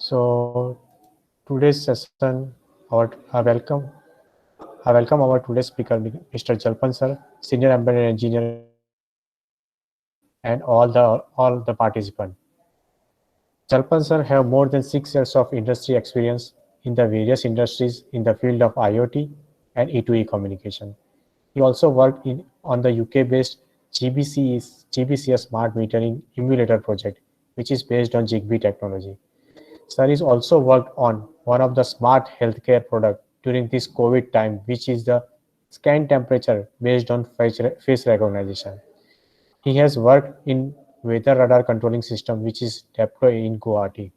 So today's session, our I welcome our today's speaker, Mr. Jalpan sir, Senior Embedded Engineer, and all the participants. Jalpan sir have more than 6 years of industry experience in the various industries in the field of IoT and E2E communication. He also worked on the UK-based GBCS Smart Metering Emulator project, which is based on Zigbee technology. Saris also worked on one of the smart healthcare product during this COVID time, which is the scan temperature based on face recognition. He has worked in weather radar controlling system, which is deployed in Guwahati.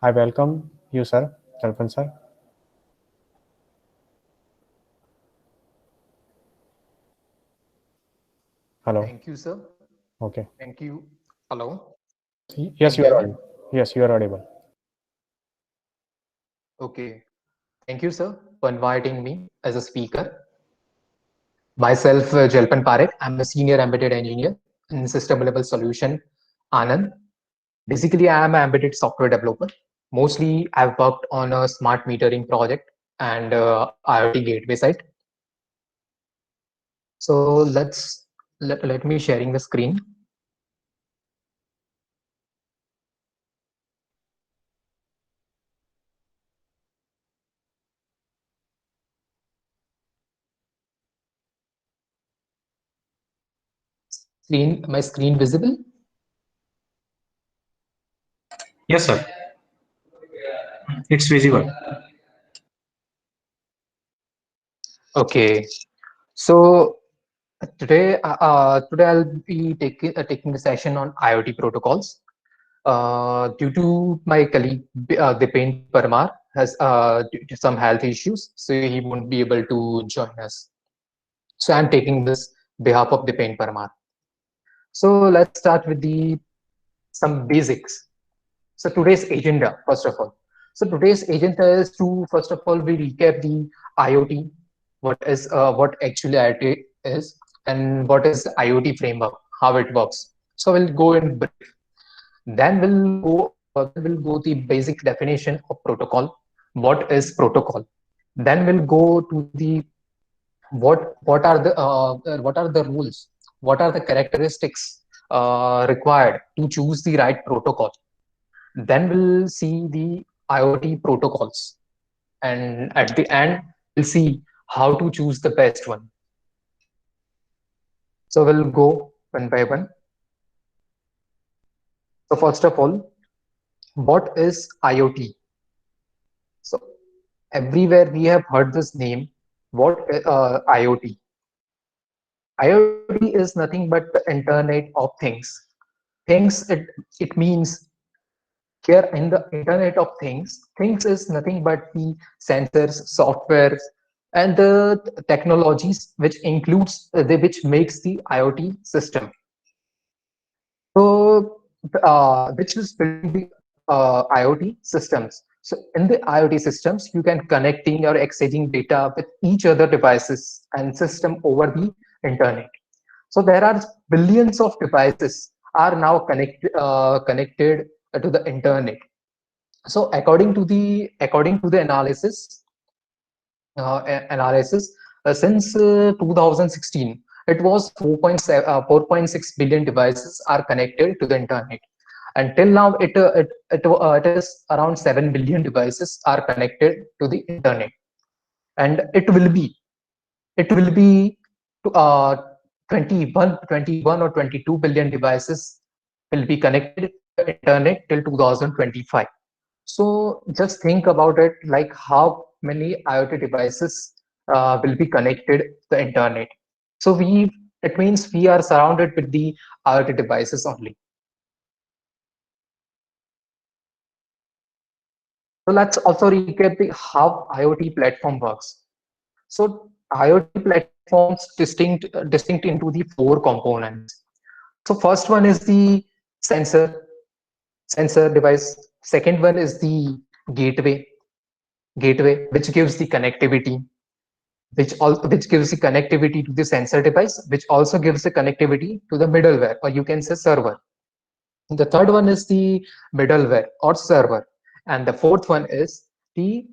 I welcome you, sir. Kalpan, sir. Hello. Thank you, sir. Okay. Thank you. Hello. Yes, Can you you are hear me? audible. Yes, you are audible. Okay. Thank you, sir, for inviting me as a speaker. Myself, Jalpan Parekh. I'm a senior embedded engineer in system level solution, Anand. Basically, I am an embedded software developer. Mostly, I've worked on a smart metering project and IoT gateway site. So let me sharing the screen. My screen visible? Yes, sir. It's visible. Okay. So today I'll be taking the session on IoT protocols. Due to my colleague Dipen Parmar has due to some health issues, so he won't be able to join us. So I'm taking this behalf of Dipen Parmar. So let's start with the some basics. So today's agenda, first of all. So today's agenda is to first of all we recap the IoT, what actually IoT is, and what is the IoT framework, how it works. So we'll go in brief. Then we'll go the basic definition of protocol. What is protocol? Then we'll go to the what are the rules? What are the characteristics required to choose the right protocol? Then we'll see the IoT protocols, and at the end we'll see how to choose the best one. So we'll go one by one. So first of all, what is IoT? So everywhere we have heard this name. What IoT? IoT is nothing but the Internet of Things. Things it means here in the Internet of Things. Things is nothing but the sensors, softwares, and the technologies which includes which makes the IoT system. So which is building the IoT systems. So in the IoT systems, you can connecting or exchanging data with each other devices and system over the internet. So there are billions of devices are now connected to the internet. So according to the analysis since 2016, it was 4.6 billion devices are connected to the internet. Until now, it is around 7 billion devices are connected to the internet, and it will be 21 or 22 billion devices will be connected to the internet till 2025. So just think about it, like how many IoT devices will be connected to the internet. So it means we are surrounded with the IoT devices only. So let's also recap how IoT platform works. So IoT platforms distinct into the four components. So first one is the sensor sensor device. Second one is the gateway gateway, which gives the connectivity, which gives the connectivity to the sensor device, which also gives the connectivity to the middleware, or you can say server. The third one is the middleware or server. And the fourth one is the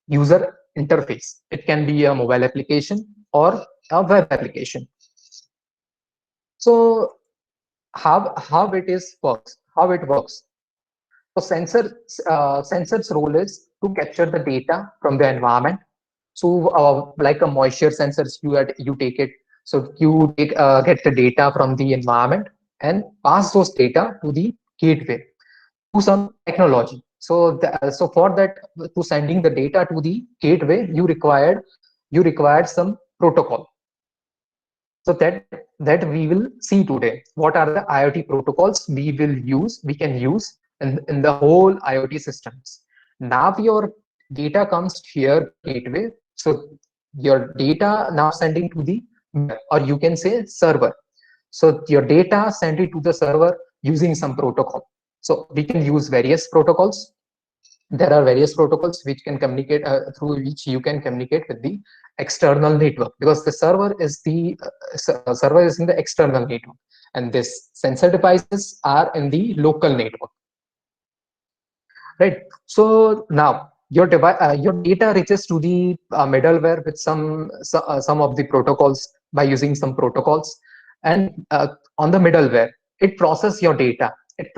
user interface. It can be a mobile application or a web application. So how it works. So sensor's role is to capture the data from the environment. So like a moisture sensors, you take it. So you get the data from the environment and pass those data to the gateway to some technology. So so for that, to sending the data to the gateway, you required some protocol. So that we will see today. What are the IoT protocols we can use in the whole IoT systems. Now your data comes here gateway. So your data now sending to the, or you can say server. So your data send it to the server using some protocol. So we can use various protocols. There are various protocols which can communicate through which you can communicate with the external network, because the server is in the external network, and this sensor devices are in the local network, right? So now your data reaches to the middleware with some of the protocols, by using some protocols, and on the middleware it processes your data. And it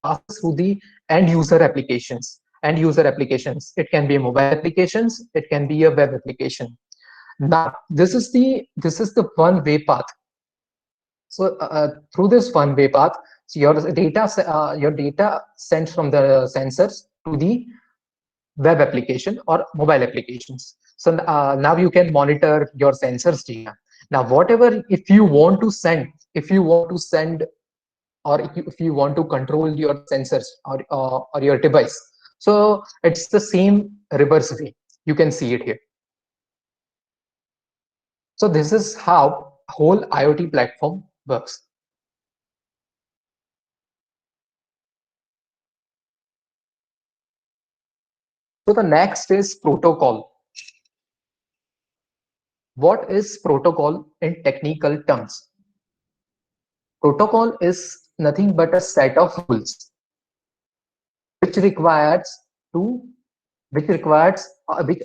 passes through the end user applications. It can be mobile applications, it can be a web application. Now this is the one way path. So through this one way path, so your data sent from the sensors to the web application or mobile applications. So now you can monitor your sensors data. Now whatever, if you want to send or if you want to control your sensors or your device, so it's the same reverse way. You can see it here. So this is how whole IoT platform works. So the next is protocol. What is protocol in technical terms? Protocol is nothing but a set of rules which requires to which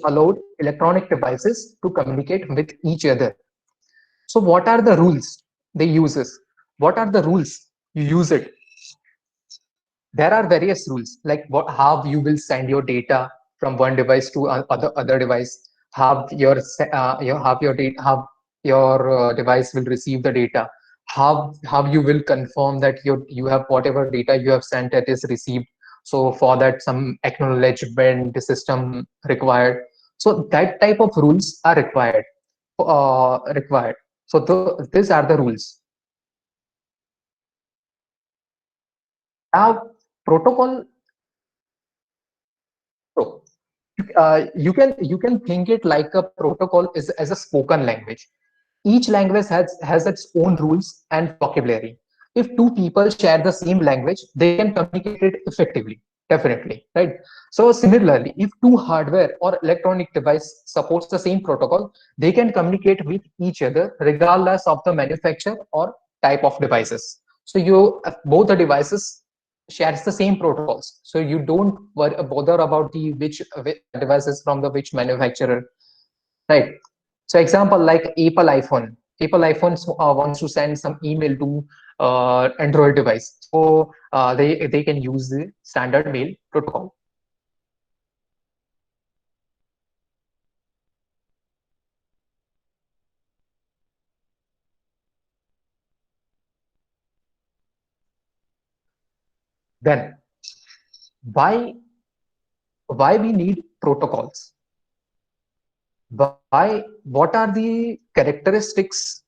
allowed electronic devices to communicate with each other. So what are the rules they uses? What are the rules you use it? There are various rules, like how you will send your data from one device to other device, how your device will receive the data, how you will confirm that you have whatever data you have sent that is received. So for that, some acknowledgement system required. So that type of rules are required. So these are the rules. Now protocol. So you can think it like a protocol is as a spoken language. Each language has its own rules and vocabulary. If two people share the same language, they can communicate it effectively, definitely, right? So similarly, if two hardware or electronic device supports the same protocol, they can communicate with each other regardless of the manufacturer or type of devices. So both the devices shares the same protocols, so you don't bother about the which devices from the which manufacturer, right? So example like Apple iPhone wants to send some email to Android device, so they can use the standard mail protocol. Then why we need protocols? What are the characteristics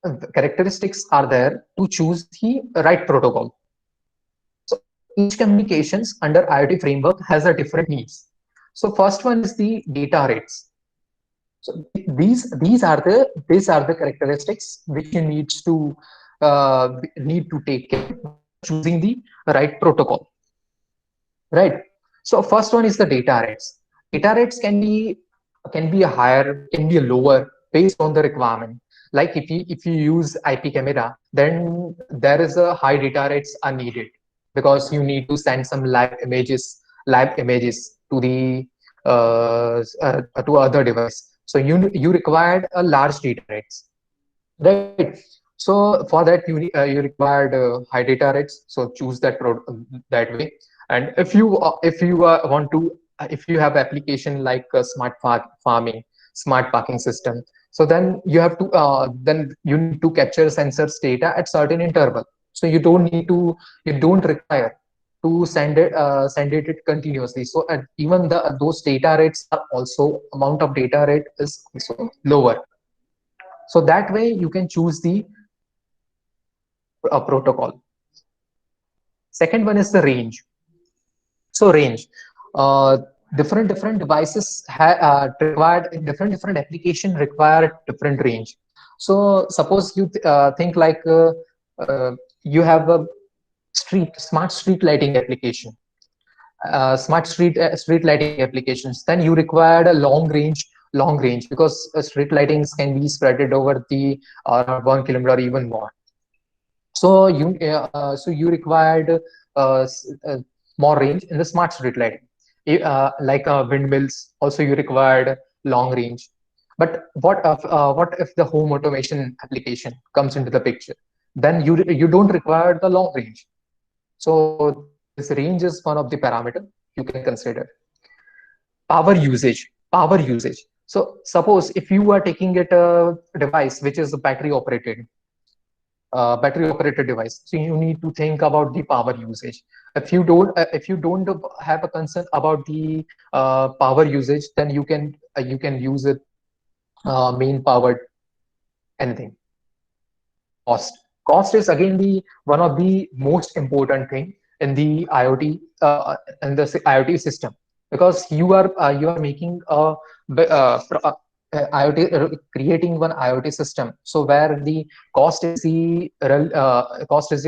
are there to choose the right protocol? So each communications under IoT framework has a different needs. So first one is the data rates. So these are the characteristics which you need to take care while choosing the right protocol, right? So first one is the data rates. Data rates can be a higher, can be a lower based on the requirement. Like if you use IP camera, then there is a high data rates are needed. because you need to send some live images to the to other device. So you required a large data rates, right? So for that you required high data rates. So choose that way. And if you want to if you have application like farming, smart parking system, so then you need to capture sensors data at certain interval. So you don't require to send it continuously. So even those data rates are also, amount of data rate is also lower. So that way you can choose the protocol. Second one is the range. So range, uh, different devices required different application require different range. So suppose you think like you have a smart street lighting application, smart street lighting applications. Then you required a long range, because street lightings can be spreaded over the 1 kilometer or even more. So you required more range in the smart street lighting. Like windmills, also you required long range. But what if the home automation application comes into the picture? Then you don't require the long range. So this range is one of the parameter you can consider. Power usage. So suppose if you are taking it a device which is battery operated device, so you need to think about the power usage. If you don't have a concern about the power usage, then you can use it main powered anything. Cost is again the one of the most important thing in the IoT system, because you are making a IoT, creating one IoT system. So where the cost is the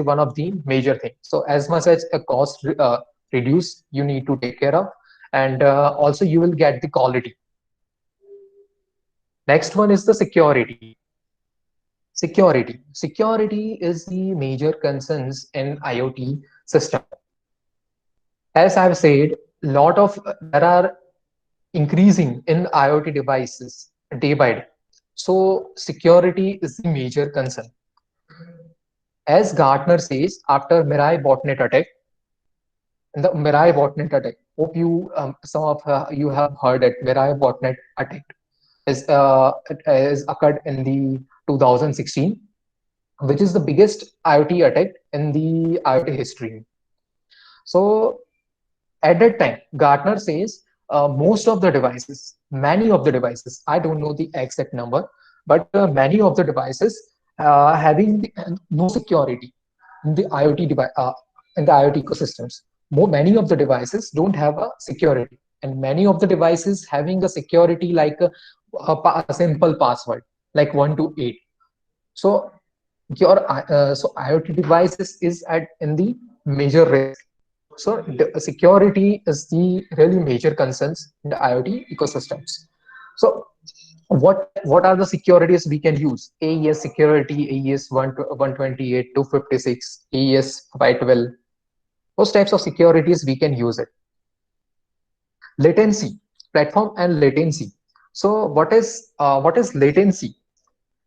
one of the major thing. So as much as a cost reduce, you need to take care of, and also you will get the quality. Next one is the security. Security is the major concerns in IoT system. As I've said, there are increasing in IoT devices day by day. So security is the major concern. As Gartner says, after Mirai botnet attack, hope you some of you have heard that Mirai botnet attack is occurred in the 2016, which is the biggest IoT attack in the IoT history. So at that time, Gartner says many of the devices, I don't know the exact number, but many of the devices having no security in the in the IoT ecosystems. Many of the devices don't have a security, and many of the devices having a security like a simple password, like 1 to 8. So IoT devices is in the major risk. So security is the really major concerns in the IoT ecosystems. So what are the securities we can use? AES security, AES 128, 256, AES 512. Those types of securities we can use it. Latency, platform and latency. So what is latency?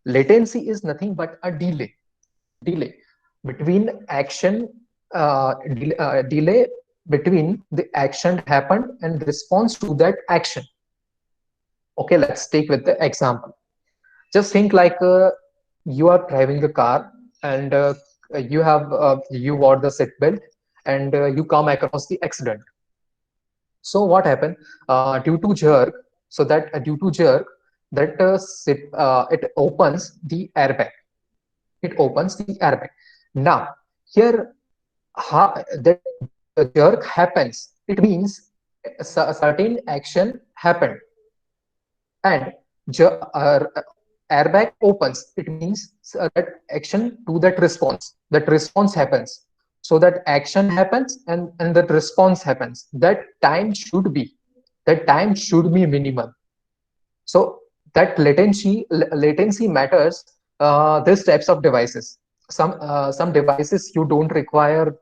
Latency is nothing but a delay between action, delay between the action happened and response to that action. Okay, let's take with the example. Just think like you are driving a car, and you wore the seat belt, and you come across the accident. So what happened due to jerk? So that due to jerk, that it opens the airbag. It opens the airbag. Now here, that jerk happens, it means a certain action happened, and airbag opens, it means that action to that response happens. So that action happens, and that response happens. That time should be minimal. So that latency matters. These types of devices, some devices you don't require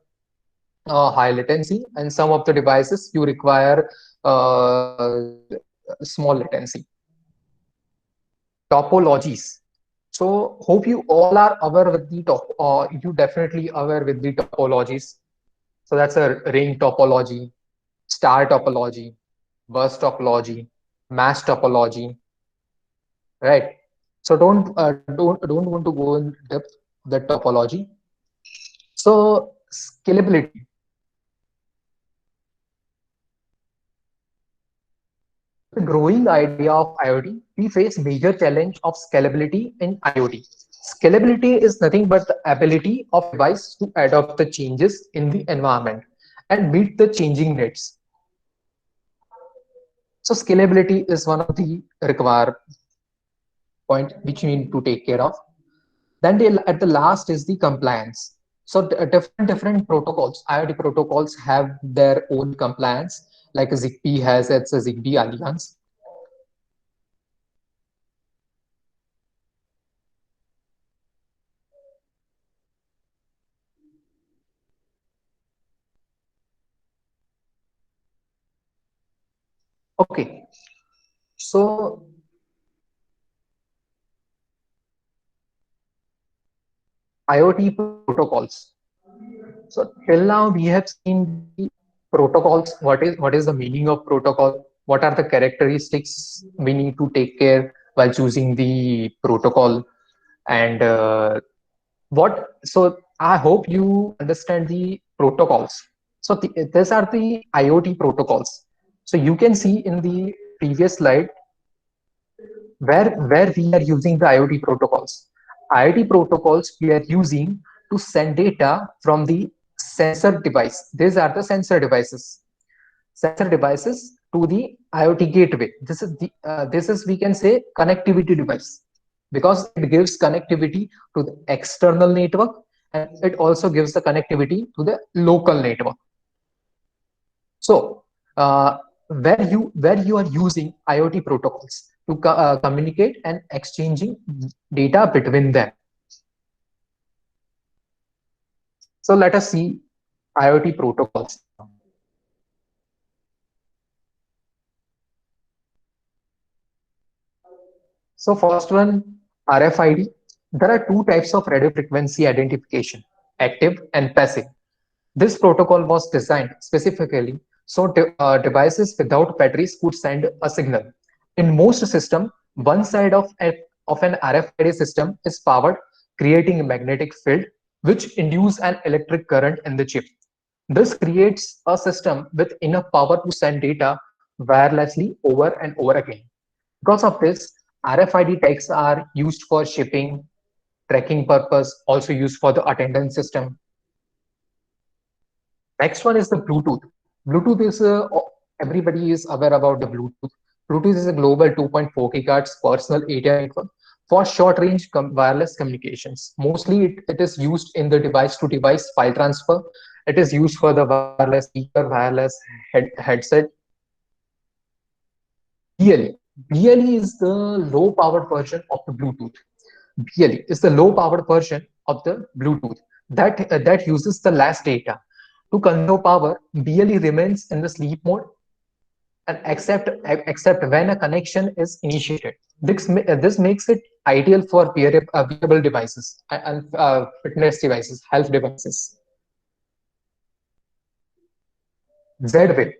high latency, and some of the devices you require small latency. Topologies. So hope you all are aware with the you definitely aware with the topologies. So that's a ring topology, star topology, bus topology, mass topology, right? So don't want to go in depth the topology. So scalability. The growing idea of IoT, we face major challenge of scalability in IoT. Scalability is nothing but the ability of device to adopt the changes in the environment and meet the changing needs. So scalability is one of the required point which you need to take care of. Then at the last is the compliance. So different protocols, IoT protocols have their own compliance, like Zigbee has its Zigbee Alliance. Okay, so IoT protocols. So till now we have seen the protocols. What is the meaning of protocol? What are the characteristics we need to take care while choosing the protocol? And what? So I hope you understand the protocols. So these are the IoT protocols. So you can see in the previous slide where we are using the IoT protocols. IoT protocols we are using to send data from the sensor device. These are the sensor devices. Sensor devices to the IoT gateway. This is we can say connectivity device because it gives connectivity to the external network and it also gives the connectivity to the local network. So where you are using IoT protocols to communicate and exchanging data between them. So let us see IoT protocols. So first one, RFID. There are two types of radio frequency identification, active and passive. This protocol was designed specifically so devices without batteries could send a signal. In most systems, one side of an RFID system is powered, creating a magnetic field which induces an electric current in the chip. This creates a system with enough power to send data wirelessly over and over again. Because of this, RFID tags are used for shipping, tracking purpose, also used for the attendance system. Next one is the Bluetooth. Bluetooth is everybody is aware about the Bluetooth. Bluetooth is a global 2.4 gigahertz personal area network for short range wireless communications. Mostly it is used in the device to device file transfer. It is used for the wireless speaker, wireless headset. BLE. BLE is the low powered version of the Bluetooth. BLE is the low powered version of the Bluetooth that uses the less data. To conserve power, BLE remains in the sleep mode and except when a connection is initiated. This makes it ideal for wearable devices and fitness devices, health devices. Z-Wave.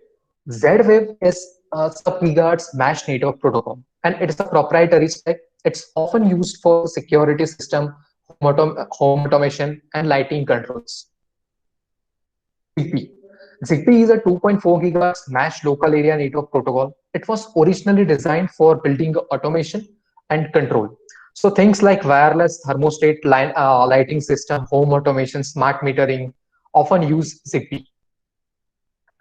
Z-Wave is a sub-gigahertz mesh network protocol, and it is a proprietary spec. It's often used for security system, home automation, and lighting controls. Zigbee. Zigbee is a 2.4 gigahertz mesh local area network protocol. It was originally designed for building automation and control. So things like wireless thermostat, lighting system, home automation, smart metering often use Zigbee.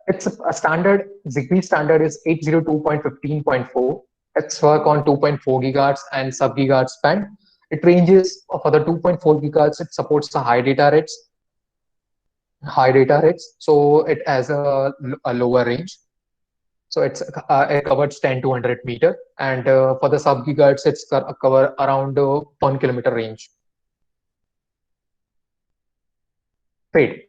It's a standard. Zigbee standard is 802.15.4. It's work on 2.4 gigahertz and sub gigahertz band. It ranges for the 2.4 gigahertz. It supports the high data rates. So it has a lower range. So it covers 10 to 100 meter, and for the sub gigahertz, it's cover around 1 kilometer range. Fade.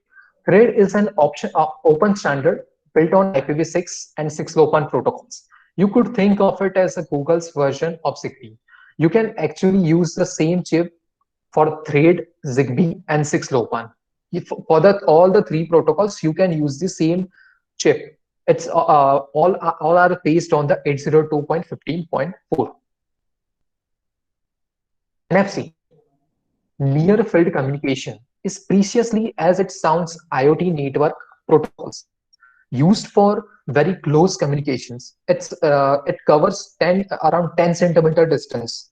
RAID is an open standard built on IPv6 and 6LoWPAN protocols. You could think of it as a Google's version of Zigbee. You can actually use the same chip for Thread, Zigbee, and 6LoWPAN. For all the three protocols, you can use the same chip. It's all are based on the 802.15.4. NFC, near field communication, is preciously as it sounds IoT network protocols used for very close communications. It covers around 10 centimeter distance.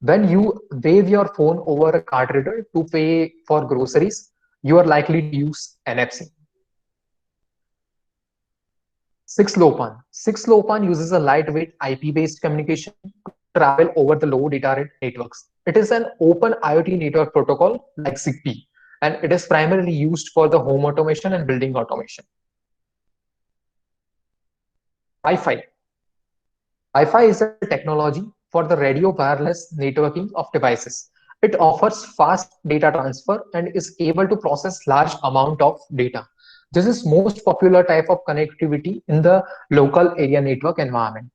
When you wave your phone over a card reader to pay for groceries, you are likely to use NFC. 6LoWPAN. 6LoWPAN uses a lightweight IP-based communication to travel over the low data rate networks. It is an open IoT network protocol like Zigbee, and it is primarily used for the home automation and building automation. Wi-Fi. Wi-Fi is a technology for the radio wireless networking of devices. It offers fast data transfer and is able to process large amount of data. This is most popular type of connectivity in the local area network environment.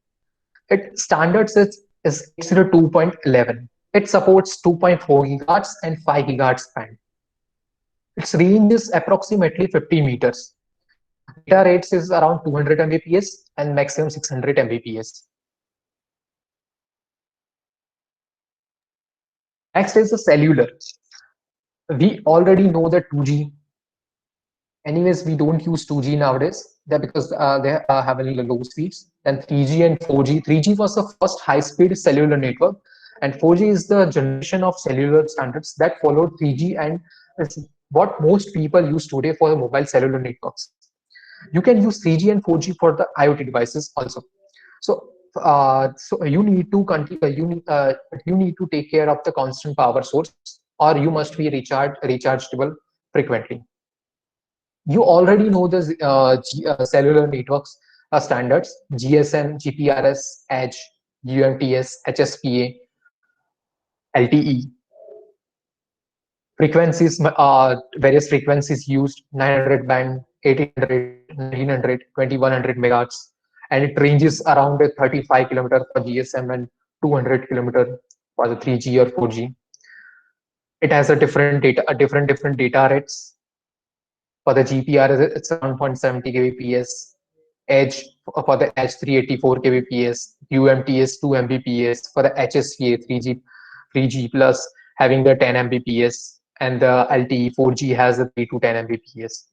Its standards is 802.11. It supports 2.4 gigahertz and 5 gigahertz band. Its range is approximately 50 meters. Data rates is around 200 Mbps and maximum 600 Mbps. Next is the cellular. We already know that 2G. Anyways, we don't use 2G nowadays because they have very low speeds. And 3G and 4G. 3G was the first high-speed cellular network, and 4G is the generation of cellular standards that followed 3G, and is what most people use today for the mobile cellular networks. You can use 3G and 4G for the IoT devices also. So you need to you need to take care of the constant power source, or you must be rechargeable frequently. You already know the cellular networks standards: GSM, GPRS, Edge, UMTS, HSPA, LTE. Frequencies, various frequencies used: 900 band, 1800, 1900, 2100 megahertz, and it ranges around 35 kilometers for GSM and 200 kilometers for the 3G or 4G. It has a different data rates. For the GPRS, it's 1.70 kbps. Edge, for the Edge, 384 kbps. UMTS 2 Mbps. For the HSPA, 3G plus, having the 10 Mbps, and the LTE 4G has a 3 to 10 Mbps.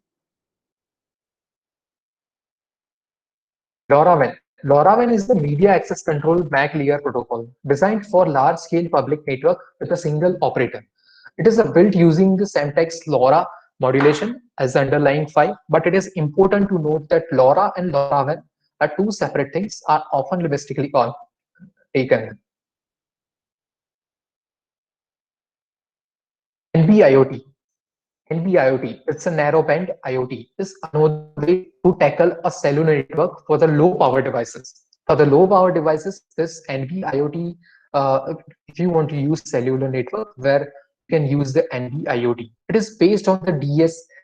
LoRaWAN is the media access control MAC layer protocol designed for large-scale public network with a single operator. It is built using the Semtex LoRa modulation as the underlying file, but it is important to note that LoRa and LoRaWAN are two separate things, are often linguistically taken. NB-IoT. NB-IoT, it's a narrowband IoT, is another way to tackle a cellular network for the low power devices. For the low power devices, this NB-IoT, if you want to use cellular network, where you can use the NB-IoT. It is based on the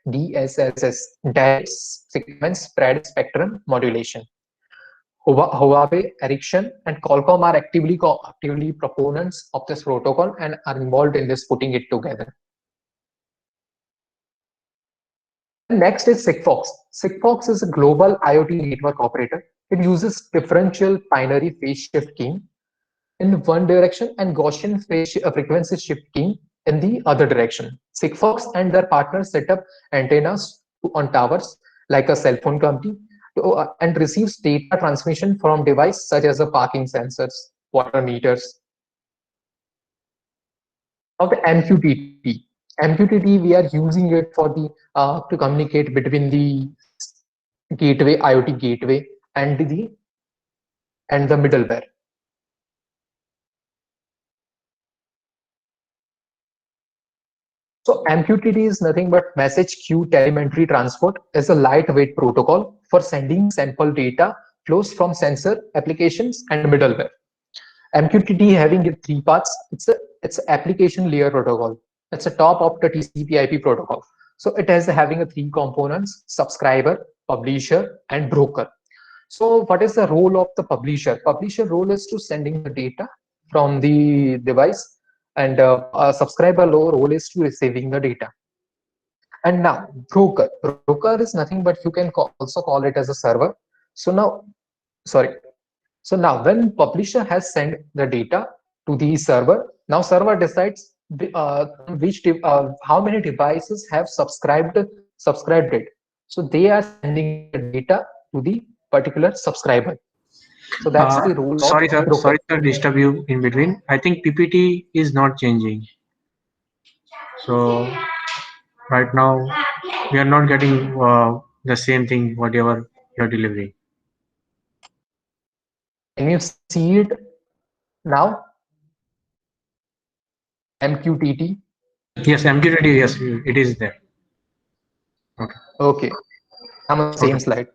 DSSS, direct sequence spread spectrum modulation. Huawei, Ericsson, and Qualcomm are actively proponents of this protocol and are involved in this putting it together. Next is Sigfox. Sigfox is a global IoT network operator. It uses differential binary phase shift keying in one direction and Gaussian frequency shift keying in the other direction. Sigfox and their partners set up antennas on towers like a cell phone company and receives data transmission from devices such as the parking sensors, water meters. Now the MQTT. MQTT, we are using it for the to communicate between the gateway, IoT gateway, and the middleware. So MQTT is nothing but message queue telemetry transport. Is a lightweight protocol for sending sample data flows from sensor applications and middleware. MQTT having three parts. It's application layer protocol. It's a top of the TCP/IP protocol. So it has having a three components: subscriber, publisher, and broker. So what is the role of the publisher? Publisher role is to sending the data from the device, and a subscriber role is to receiving the data. And now broker is nothing but you can also call it as a server. So now, sorry. So now when publisher has sent the data to the server, now server decides how many devices have subscribed it. So they are sending the data to the particular subscriber. So that's the role of Sorry, sir. broker. Sorry to disturb you in between. I think PPT is not changing. So right now we are not getting the same thing whatever you're delivering. Can you see it now? MQTT. Yes, MQTT. Yes, it is there. Okay. Okay, I'm on the same Okay. slide.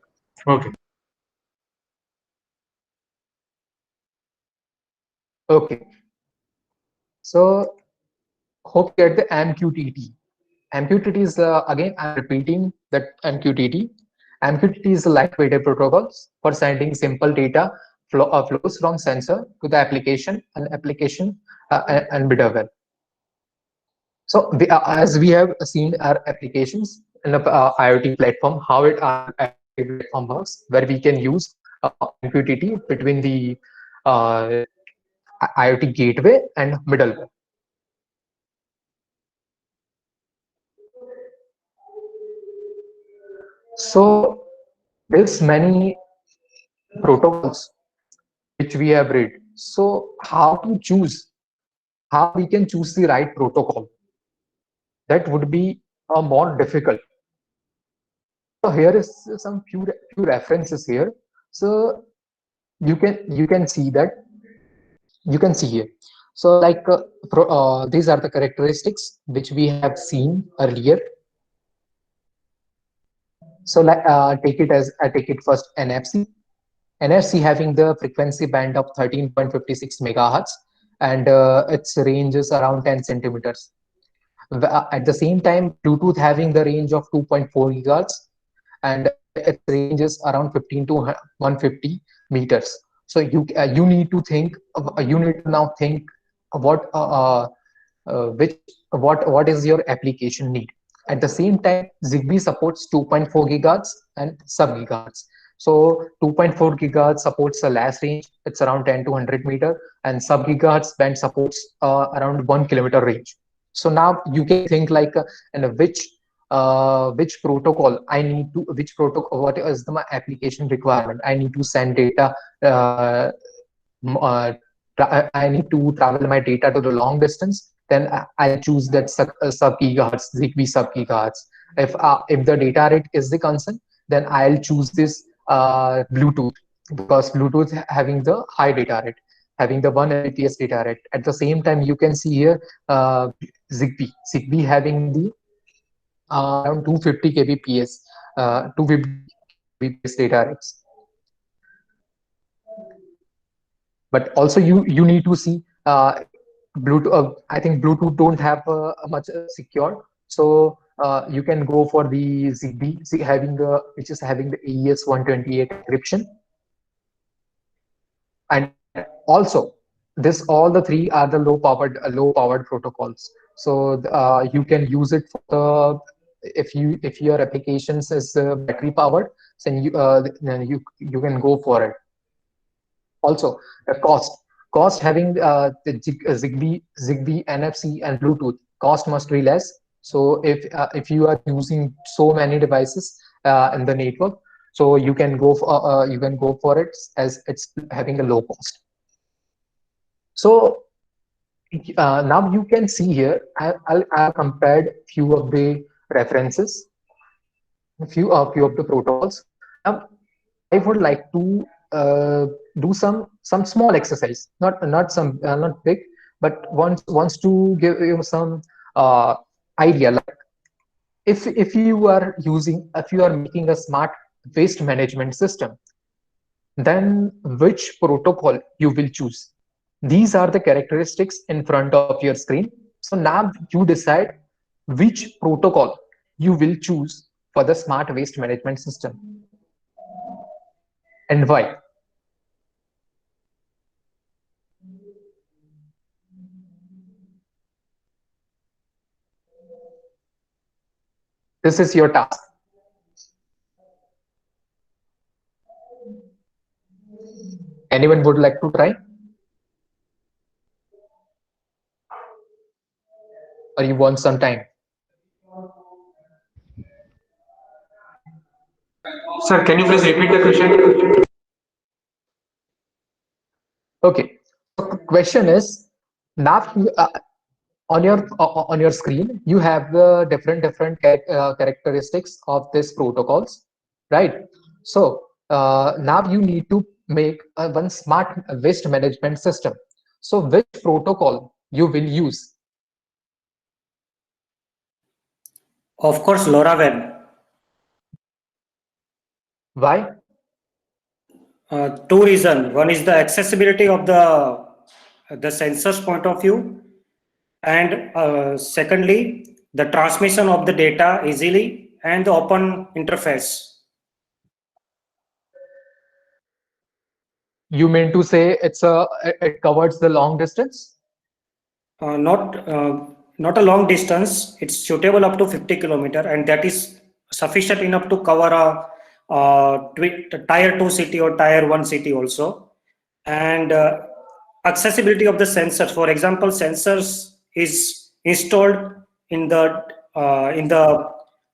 Okay. Okay. So hope you get the MQTT. MQTT is again I'm repeating that MQTT. MQTT is a lightweight protocol for sending simple data flows from sensor to the application and middleware. So as we have seen our applications in the IoT platform, how our IoT platform works, where we can use MQTT between the IoT gateway and middleware. So there's many protocols which we have read. So how to choose, how we can choose the right protocol? That would be more difficult. So here is some few references here. So you can see that, you can see here. So like these are the characteristics which we have seen earlier. So like take it first, NFC. NFC having the frequency band of 13.56 megahertz, and its range is around 10 centimeters. At the same time, Bluetooth having the range of 2.4 gigahertz, and its range is around 15 to 150 meters. So you need to think, you need to now think what what is your application need. At the same time, Zigbee supports 2.4 gigahertz and sub gigahertz. So 2.4 gigahertz supports a LAS range, it's around 10 to 100 meter, and sub gigahertz band supports around 1 kilometer range. So now you can think like which protocol I need to, which protocol, what is my application requirement? I need to send data. I need to travel my data to the long distance. Then I'll choose that sub gigahertz, Zigbee sub gigahertz. If the data rate is the concern, then I'll choose this Bluetooth, because Bluetooth having the high data rate, having the 1 Mbps data rate. At the same time, you can see here Zigbee having the around 250 kbps, 250 kbps data rates. But also you need to see Bluetooth. I think Bluetooth don't have much secure, so you can go for the Zigbee having the, which is having the AES 128 encryption. And also this, all the three are the low powered protocols. So you can use it for the, if your applications is battery powered, then you can go for it. Also the cost having the Zigbee, NFC, and Bluetooth, cost must be less. So if you are using so many devices in the network, so you can go for it, as it's having a low cost. So now you can see here, I compared few of the references, few of the protocols. Now I would like to do some small exercise, not big, but wants to give you some idea. Like if you are making a smart waste management system, then which protocol you will choose? These are the characteristics in front of your screen. So now you decide which protocol you will choose for the smart waste management system, and why? This is your task. Anyone would like to try? Or you want some time? Sir, can you please repeat the question? Okay. So question is, now on your screen you have the different characteristics of these protocols, right? So now you need to make one smart waste management system. So which protocol you will use? Of course, LoRaWAN. Why? Two reasons. One is the accessibility of the sensors point of view, and secondly, the transmission of the data easily and the open interface. You mean to say it covers the long distance? Not a long distance. It's suitable up to 50 kilometer, and that is sufficient enough to cover a tier 2 city or tier 1 city also. And accessibility of the sensors. For example, sensors is installed in the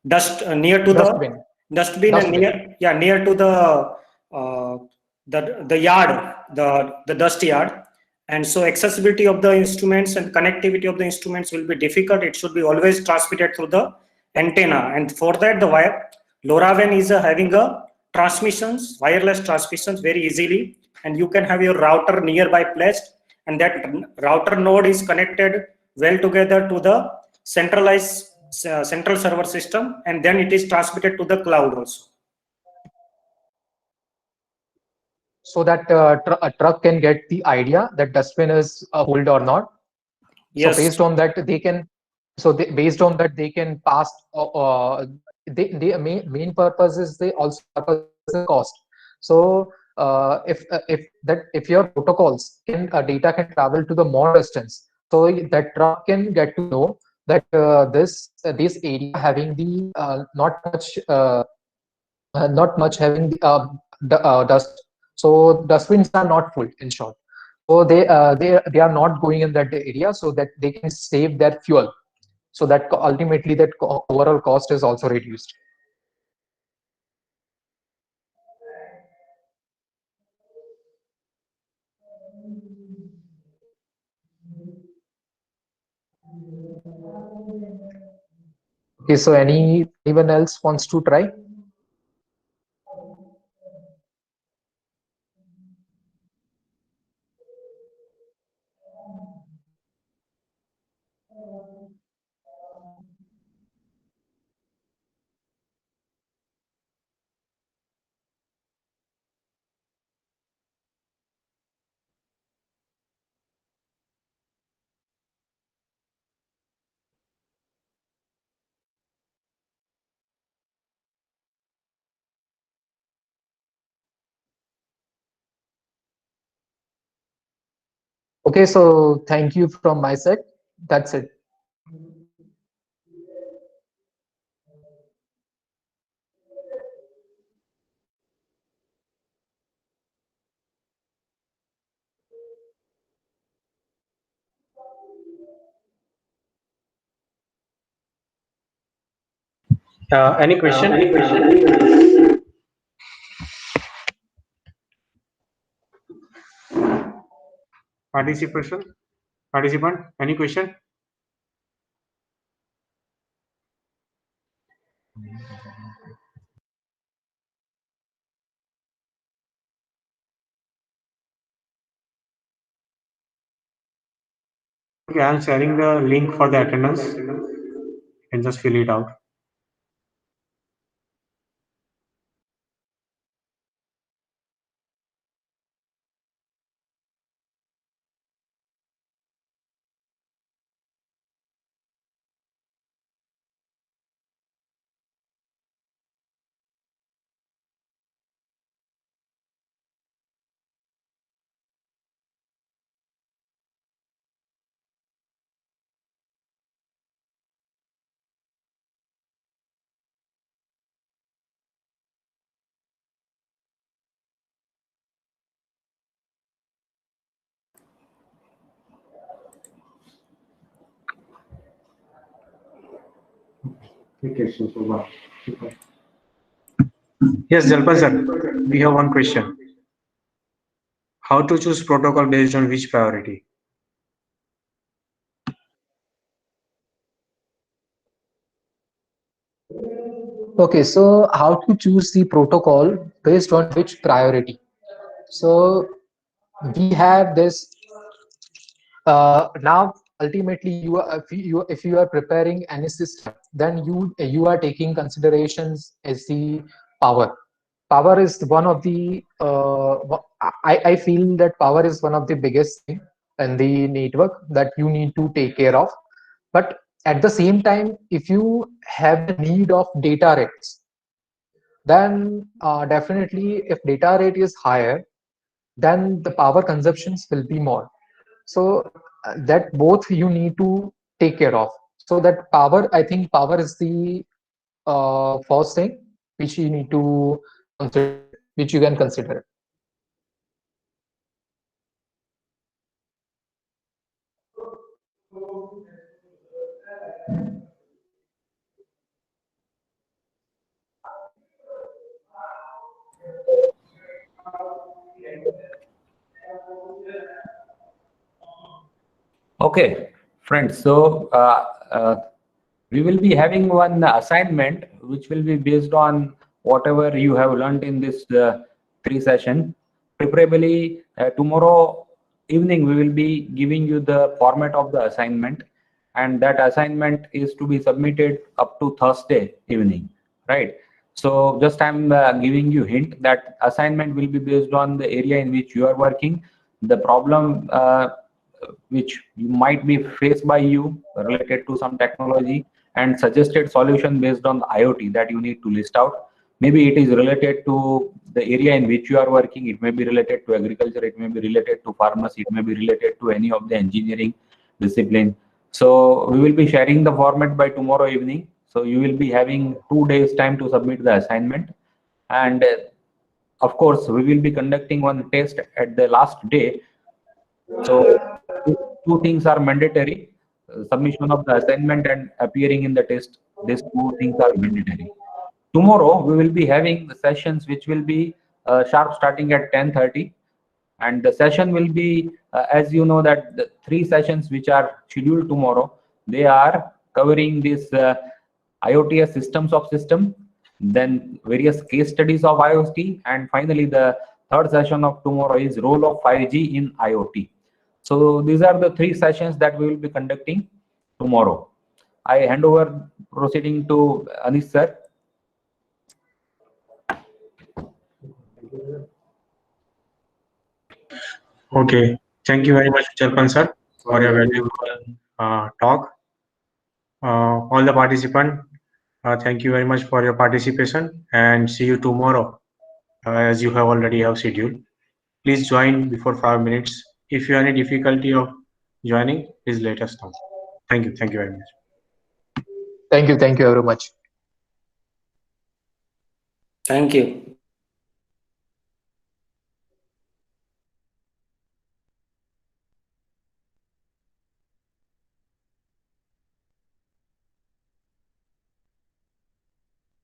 dust near to Dustbin. the dustbin, and near to uh, the yard, the dust yard. And so accessibility of the instruments and connectivity of the instruments will be difficult. It should be always transmitted through the antenna, and for that the LoRaWAN is having a transmissions, wireless transmissions very easily, and you can have your router nearby placed, and that router node is connected well together to the centralized central server system, and then it is transmitted to the cloud also. So that a truck can get the idea that dustbin is full or not. Yes. So based on that they can, based on that they can pass. The main purpose is they also purpose the cost. So if your protocols can data can travel to the more distance, so that truck can get to know that this area having the not much having dust. So dustbins are not full, in short. So they are not going in that area, so that they can save their fuel. So that ultimately that overall cost is also reduced. Okay, so anyone else wants to try? Okay, so thank you from my side. That's it. Any question? Participant, any question? Okay, I'm sharing the link for the attendance. You can just fill it out. Yes, Jalpan sir, we have one question. How to choose protocol based on which priority? Okay, so how to choose the protocol based on which priority? So we have this now ultimately you are if you are preparing any system, then you are taking considerations as the power is one of the I feel that power is one of the biggest thing in the network that you need to take care of. But at the same time, if you have the need of data rates, then definitely if data rate is higher, then the power consumptions will be more. So that both you need to take care of. So that power, I think power is the first thing which you need to consider, which you can consider. Okay, friends. So we will be having one assignment which will be based on whatever you have learned in this three session. Preferably tomorrow evening we will be giving you the format of the assignment, and that assignment is to be submitted up to Thursday evening, right? So just I'm giving you hint that assignment will be based on the area in which you are working, the problem which you might be faced by you related to some technology, and suggested solution based on the IoT that you need to list out. Maybe it is related to the area in which you are working, it may be related to agriculture, it may be related to pharmacy, it may be related to any of the engineering discipline. So we will be sharing the format by tomorrow evening. So you will be having 2 days time to submit the assignment. And of course, we will be conducting one test at the last day. So these two things are mandatory. Submission of the assignment and appearing in the test. These two things are mandatory. Tomorrow we will be having the sessions which will be sharp starting at 10:30, and the session will be as you know that the three sessions which are scheduled tomorrow, they are covering this IoT systems of system, then various case studies of IoT, and finally the third session of tomorrow is role of 5G in IoT. So these are the three sessions that we will be conducting tomorrow. I hand over proceeding to Anish sir. Okay, thank you very much, Jalpan sir, for your valuable talk. All the participants, thank you very much for your participation, and see you tomorrow as you have already have scheduled. Please join before 5 minutes. If you have any difficulty of joining, please let us know. Thank you. Thank you very much. Thank you very much. Thank you.